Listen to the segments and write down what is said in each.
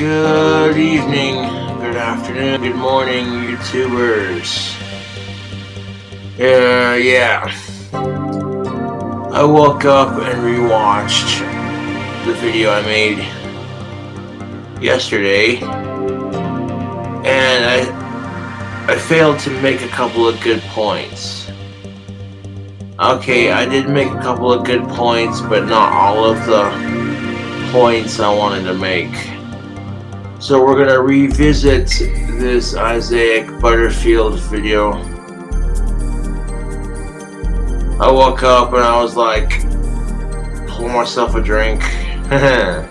Good evening, good afternoon, good morning, YouTubers. Yeah. I woke up and rewatched the video I made yesterday, and I failed to make a couple of good points. Okay, I did make a couple of good points, but not all of the points I wanted to make. So we're gonna revisit this Isaac Butterfield video. I woke up and I was like, pour myself a drink. I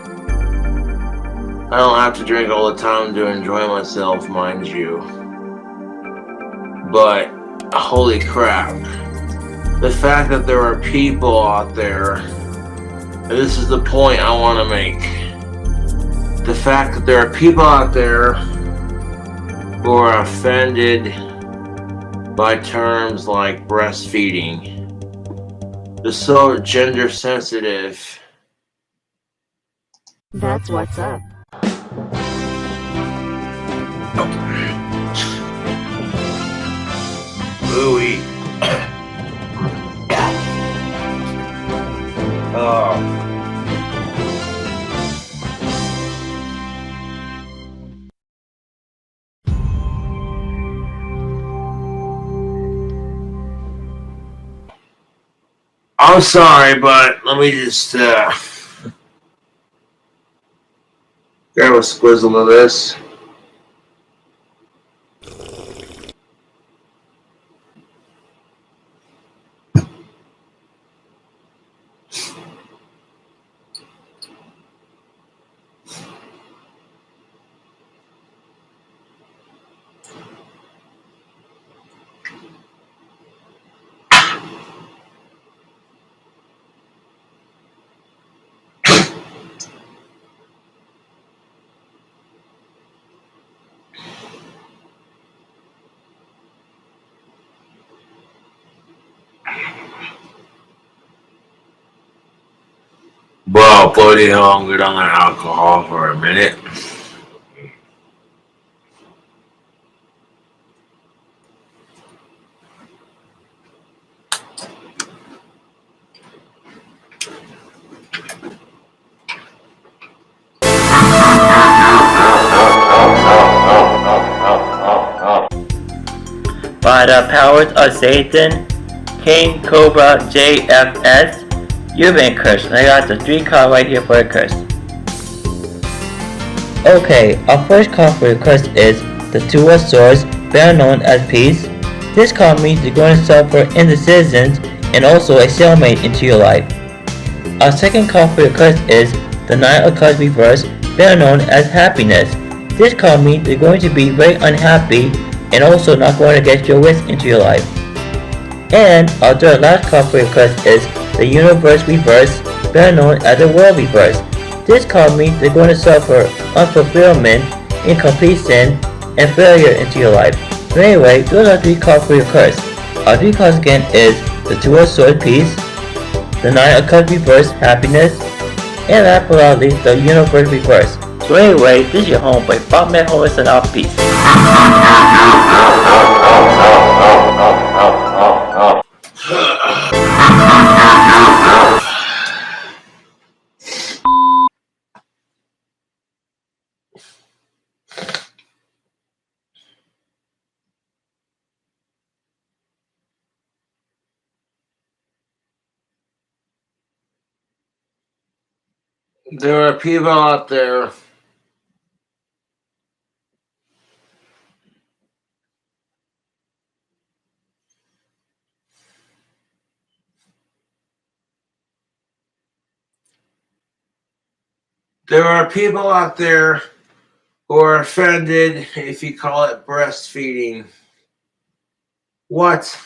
don't have to drink all the time to enjoy myself, mind you. But holy crap. The fact that there are people out there, and this is the point I want to make. The fact that there are people out there who are offended by terms like breastfeeding. They're so gender sensitive. That's what's up. Ooh-wee. Oh. I'm sorry, but let me just grab a squizzle of this. Bro, bloody hell, I'm good on that alcohol for a minute. By the powers of Satan, KingCobraJFS, you've been cursed. And I got the 3 card right here for a curse. Okay, our first card for the curse is the 2 of Swords, better known as Peace. This card means you're going to suffer indecisions and also a stalemate into your life. Our second card for the curse is the 9 of Cups reversed, better known as Happiness. This card means you're going to be very unhappy and also not going to get your wish into your life. And our third last card for your curse is the Universe reverse, better known as the World reverse. This card means you're going to suffer unfulfillment, incompletion, and failure into your life. So anyway, those are 3 cards for your curse. Our 3 cards again is the 2 of Swords, Peace, the 9 of Cups reverse, Happiness, and last but not least, the Universe reverse. So anyway, this is your homeboy, Bob Homeless and out. Peace. There are people out there who are offended if you call it breastfeeding. What?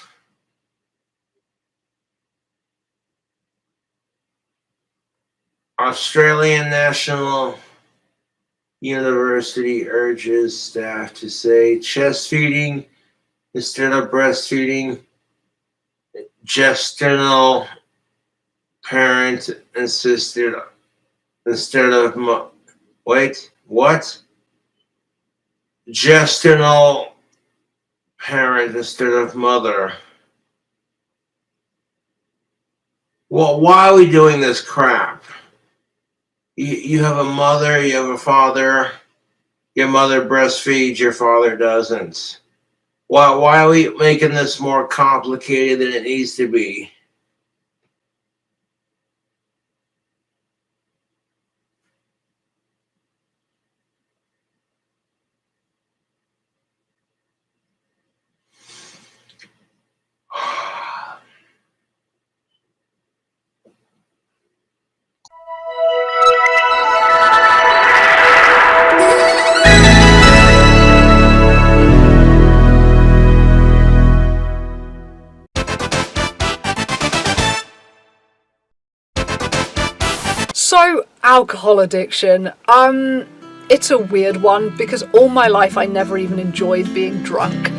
Australian National University urges staff to say chest feeding instead of breastfeeding. Gestational parent insisted instead of What? Gestional parent instead of mother. Well, why are we doing this crap? You have a mother, you have a father. Your mother breastfeeds, your father doesn't. Why are we making this more complicated than it needs to be? So, alcohol addiction. It's a weird one because all my life I never even enjoyed being drunk.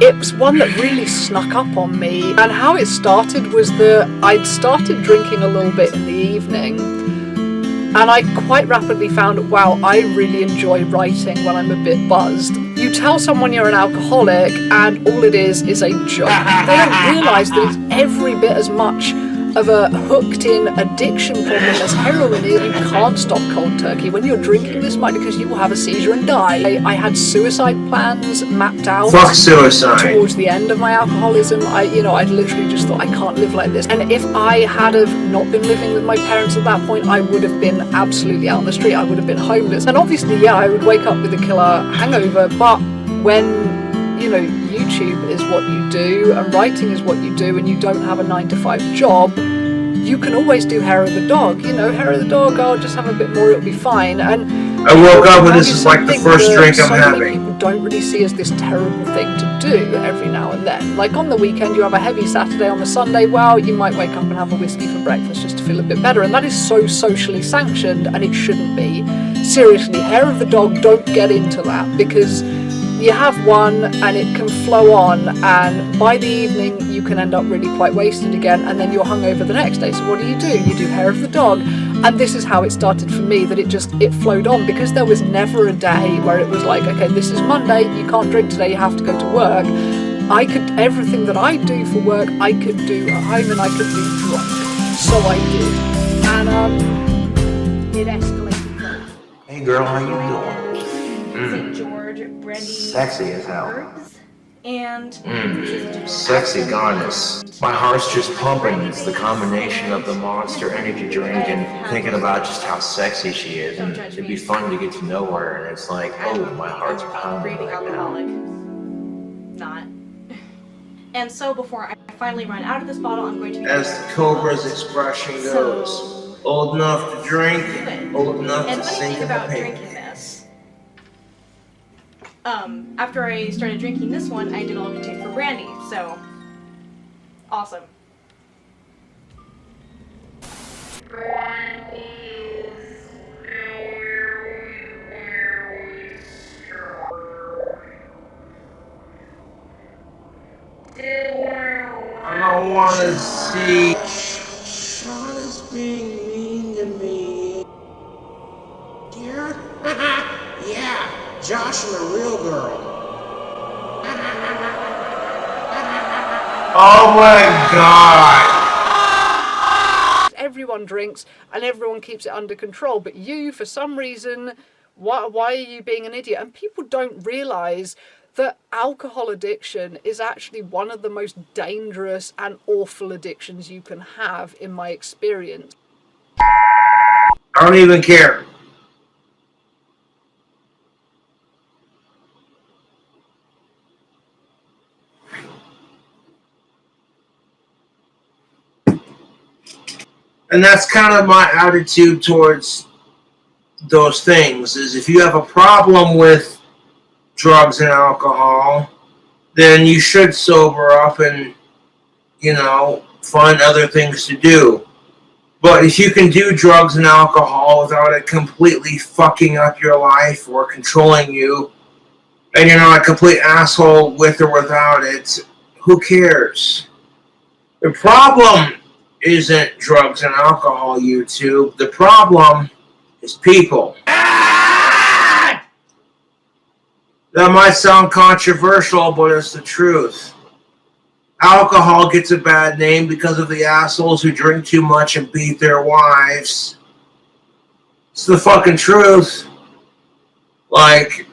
It was one that really snuck up on me, and how it started was that I'd started drinking a little bit in the evening, and I quite rapidly found, wow, I really enjoy writing when I'm a bit buzzed. You tell someone you're an alcoholic and all it is a joke. They don't realise that it's every bit as much of a hooked-in addiction problem as heroin is. You can't stop cold turkey when you're drinking this much because you will have a seizure and die. I had suicide plans mapped out. Fuck suicide. Towards the end of my alcoholism, I literally just thought I can't live like this. And if I had have not been living with my parents at that point, I would have been absolutely out on the street. I would have been homeless. And obviously, yeah, I would wake up with a killer hangover. But when YouTube is what you do and writing is what you do and you don't have a 9-to-5 job, you can always do hair of the dog. Hair of the dog, I'll just have a bit more, it'll be fine. And I woke up and this is like the first drink I'm having. Many people don't really see as this terrible thing to do every now and then. Like on the weekend, you have a heavy Saturday. On the Sunday, well, you might wake up and have a whiskey for breakfast just to feel a bit better. And that is so socially sanctioned, and it shouldn't be. Seriously, hair of the dog, don't get into that, because you have one and it can flow on, and by the evening you can end up really quite wasted again, and then you're hungover the next day. So what do? You do hair of the dog. And this is how it started for me, that it flowed on, because there was never a day where it was like, okay, this is Monday, you can't drink today, you have to go to work. Everything that I do for work, I could do at home, and I could do drunk. So I did. And it escalated. Hey girl, how you doing? St. George, brandy, Sexy as hell. herbs, and Sexy goddess. My heart's just pumping. It's the combination of the Monster energy drink and thinking about just how sexy she is. And it'd be fun to get to know her. And it's like, oh, my heart's pounding raving right now. alcoholic. Not. And so before I finally run out of this bottle, I'm going to be As the Cobra's expression goes, old enough to drink, old enough and to funny sink thing in the about paint. drinking this, after I started drinking this one, I did all the take for brandy, so awesome. I don't want to see. Sean is being mean to me. Dear? Yeah, Josh and the real girl. Oh my god! Everyone drinks and everyone keeps it under control, but you, for some reason, why are you being an idiot? And people don't realise that alcohol addiction is actually one of the most dangerous and awful addictions you can have, in my experience. I don't even care. And that's kind of my attitude towards those things, is if you have a problem with drugs and alcohol, then you should sober up and, find other things to do. But if you can do drugs and alcohol without it completely fucking up your life or controlling you, and you're not a complete asshole with or without it, who cares? The problem isn't drugs and alcohol, YouTube. The problem is people. That might sound controversial, but it's the truth. Alcohol gets a bad name because of the assholes who drink too much and beat their wives. It's the fucking truth. Like,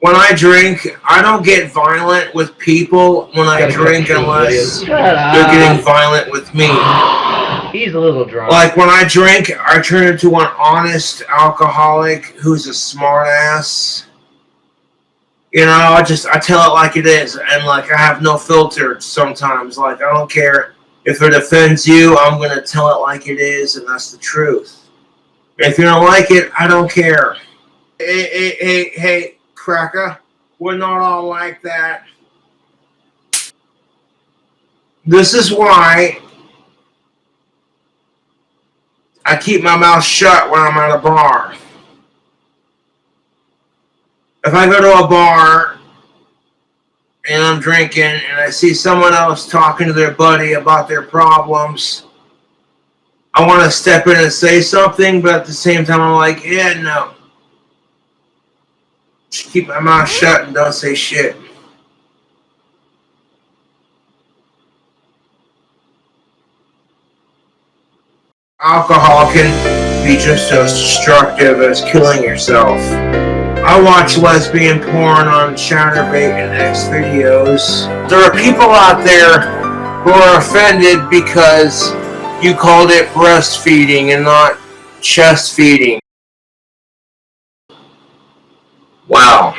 when I drink, I don't get violent with people when I drink unless they're getting violent with me. He's a little drunk. Like, when I drink, I turn into an honest alcoholic who's a smartass. You know, I tell it like it is, and like I have no filter sometimes. Like, I don't care if it offends you, I'm gonna tell it like it is, and that's the truth. If you don't like it, I don't care. Hey, cracker, we're not all like that. This is why I keep my mouth shut when I'm at a bar. If I go to a bar and I'm drinking and I see someone else talking to their buddy about their problems, I want to step in and say something, but at the same time I'm like, yeah, no. Just keep my mouth shut and don't say shit. Alcohol can be just as destructive as killing yourself. I watch lesbian porn on Chatterbait and X videos. There are people out there who are offended because you called it breastfeeding and not chest feeding. Wow.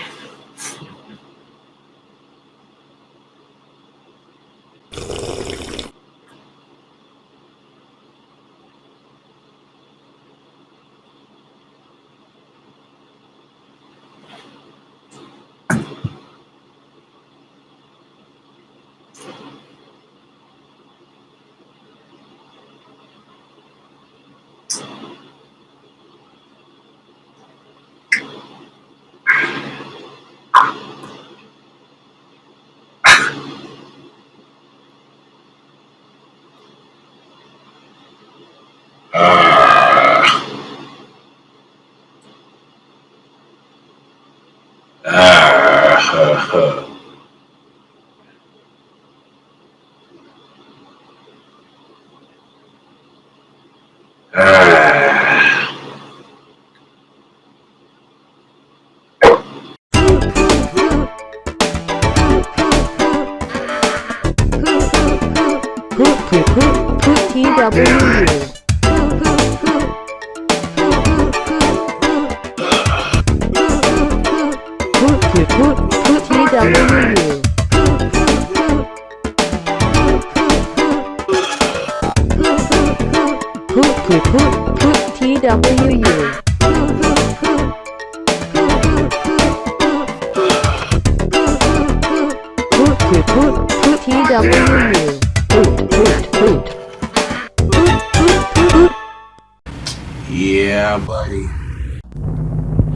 Yeah, buddy.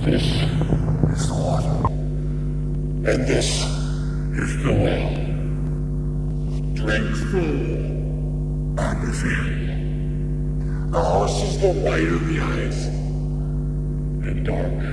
This is the water. And this is the well. Drink full. Understand. The horse is the white of the eyes. And dark